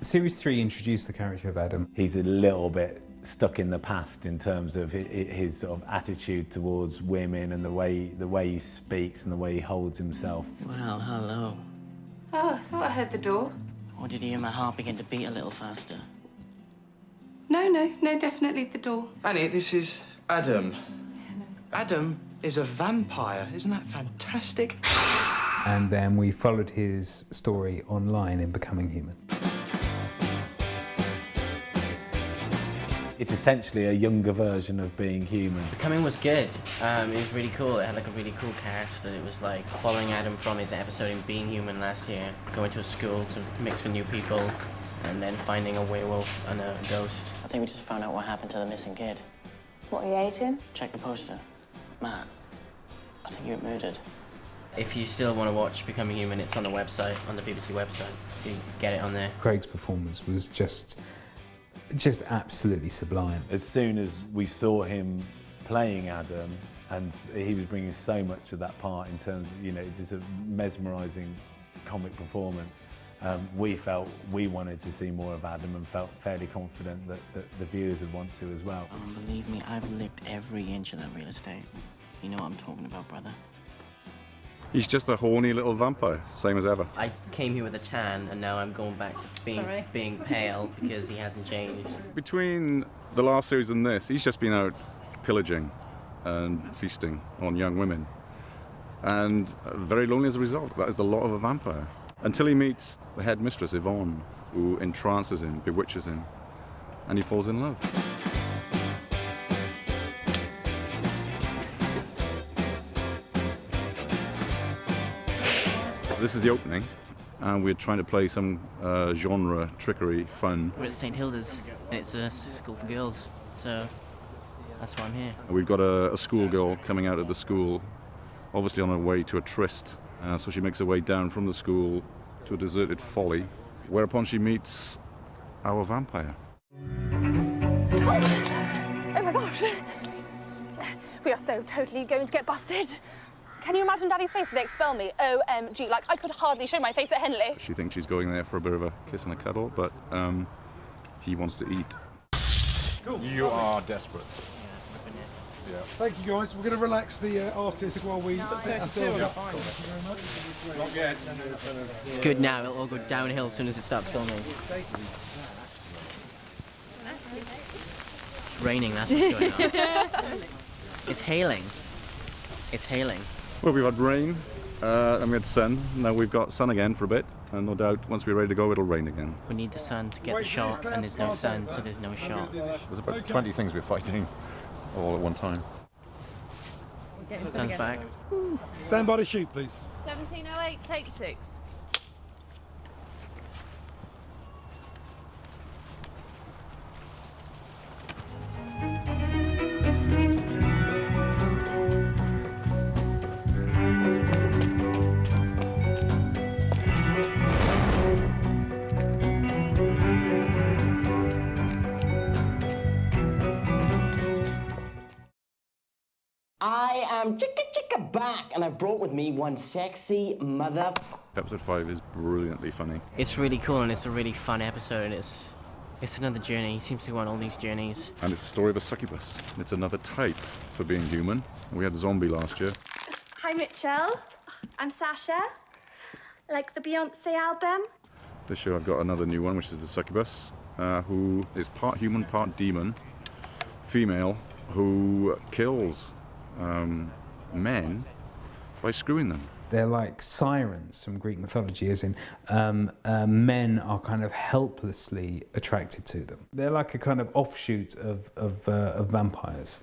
Series 3 introduced the character of Adam. He's a little bit stuck in the past in terms of his sort of attitude towards women and the way he speaks and the way he holds himself. Well, hello. Oh, I thought I heard the door. Or did you hear my heart begin to beat a little faster? No, definitely the door. Annie, this is Adam. Adam is a vampire. Isn't that fantastic? And then we followed his story online in Becoming Human. It's essentially a younger version of Being Human. Becoming was good. It was really cool. It had like a really cool cast, and it was like following Adam from his episode in Being Human last year, going to a school to mix with new people, and then finding a werewolf and a ghost. I think we just found out what happened to the missing kid. What, he ate him? Check the poster. Matt, I think you were murdered. If you still want to watch Becoming Human, it's on the website, on the BBC website. You can get it on there. Craig's performance was just absolutely sublime. As soon as we saw him playing Adam, and he was bringing so much to that part in terms of, just a mesmerising comic performance, we felt we wanted to see more of Adam and felt fairly confident that the viewers would want to as well. Oh, believe me, I've licked every inch of that real estate. You know what I'm talking about, brother. He's just a horny little vampire, same as ever. I came here with a tan, and now I'm going back to being pale because he hasn't changed. Between the last series and this, he's just been out pillaging and feasting on young women. And very lonely as a result. That is the lot of a vampire. Until he meets the head mistress, Yvonne, who entrances him, bewitches him, and he falls in love. This is the opening, and we're trying to play some genre, trickery, fun. We're at St Hilda's, and it's a school for girls, so that's why I'm here. We've got a schoolgirl coming out of the school, obviously on her way to a tryst. So she makes her way down from the school to a deserted folly, whereupon she meets our vampire. Oh my gosh! We are so totally going to get busted. Can you imagine Daddy's face if they expel me? OMG, like, I could hardly show my face at Henley. She thinks she's going there for a bit of a kiss and a cuddle, but he wants to eat. Cool. You are desperate. Yeah. Thank you, guys. We're going to relax the artist while we set ourselves up. Thank you very much. Not yet. It's good now. It'll all go downhill as soon as it starts filming. It's raining, that's what's going on. It's hailing. It's hailing. Well, we've had rain, and we had sun. Now we've got sun again for a bit, and no doubt once we're ready to go, it'll rain again. We need the sun to get the shot, and there's no sun, so there's no shot. There's about 20 things we're fighting all at one time. Sun's back. Stand by to shoot, please. 1708, take 6. I am chicka back, and I've brought with me one sexy mother. Episode 5 is brilliantly funny. It's really cool, and it's a really fun episode, and it's another journey. He seems to go on all these journeys. And it's the story of a succubus. It's another type for Being Human. We had zombie last year. Hi, Mitchell. I'm Sasha. Like the Beyonce album? This year I've got another new one, which is the succubus, who is part human, part demon, female, who kills men by screwing them. They're like sirens from Greek mythology, as in men are kind of helplessly attracted to them. They're like a kind of offshoot of vampires,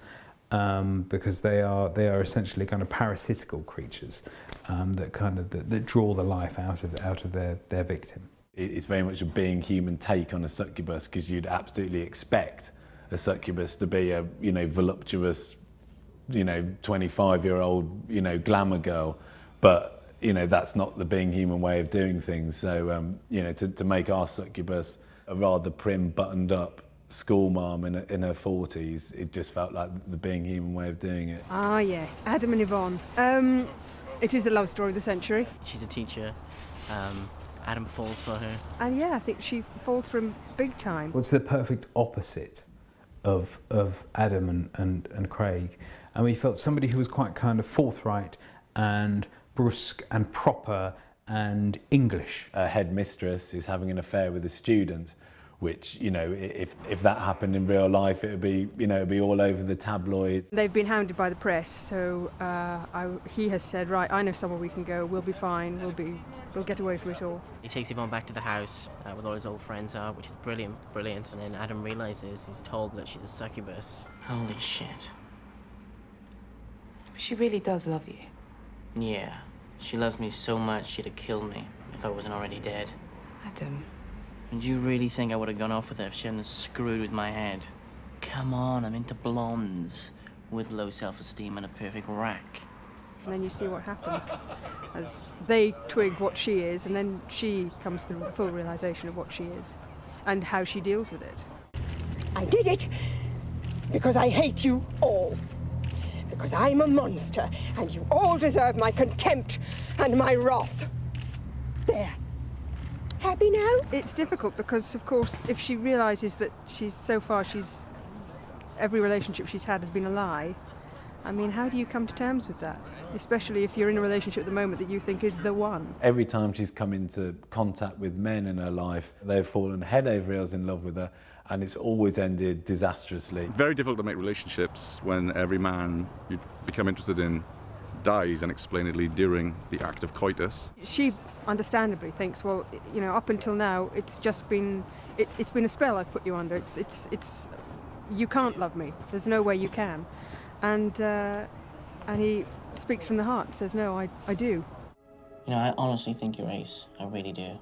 because they are essentially kind of parasitical creatures that draw the life out of their victim. It's very much a Being Human take on a succubus, because you'd absolutely expect a succubus to be a voluptuous 25-year-old glamour girl, but that's not the Being Human way of doing things. So to make our succubus a rather prim, buttoned up school mom in her 40s, it just felt like the Being Human way of doing it. Ah yes, Adam and Yvonne. It is the love story of the century. She's a teacher, Adam falls for her. And yeah, I think she falls for him big time. What's the perfect opposite of Adam and Craig? And we felt somebody who was quite kind of forthright and brusque and proper and English. A headmistress is having an affair with a student, which, you know, if that happened in real life, it would be, you know, it'd be all over the tabloids. They've been hounded by the press, so he has said, right, I know somewhere we can go, we'll be fine, we'll get away from it all. He takes Yvonne back to the house where all his old friends are, which is brilliant. And then Adam realises he's told that she's a succubus. Holy shit. She really does love you. Yeah, she loves me so much she'd have killed me if I wasn't already dead. Adam. And do you really think I would have gone off with her if she hadn't screwed with my head? Come on, I'm into blondes with low self-esteem and a perfect rack. And then you see what happens as they twig what she is, and then she comes to the full realisation of what she is and how she deals with it. I did it because I hate you all. Because I'm a monster, and you all deserve my contempt and my wrath. There. Happy now? It's difficult because, of course, if she realises that every relationship she's had has been a lie, I mean, how do you come to terms with that? Especially if you're in a relationship at the moment that you think is the one. Every time she's come into contact with men in her life, they've fallen head over heels in love with her, and it's always ended disastrously. Very difficult to make relationships when every man you become interested in dies unexplainedly during the act of coitus. She understandably thinks, well, you know, up until now, it's just been, it's been a spell I've put you under. It's you can't love me. There's no way you can. And he speaks from the heart and says, no, I do. You know, I honestly think you're ace. I really do.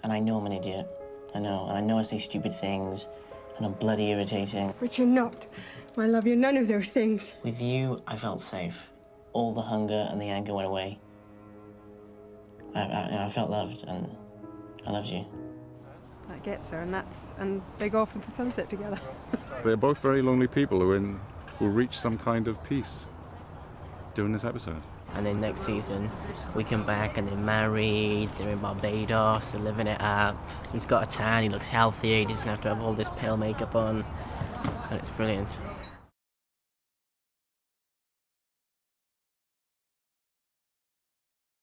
And I know I'm an idiot. I know. And I know I say stupid things, and I'm bloody irritating. But you're not. My love, you're none of those things. With you, I felt safe. All the hunger and the anger went away. I felt loved, and I loved you. That gets her, and they go off into the sunset together. They're both very lonely people who reach some kind of peace during this episode. And then next season, we come back and they're married, they're in Barbados, they're living it up. He's got a tan, he looks healthier, he doesn't have to have all this pale makeup on. And it's brilliant.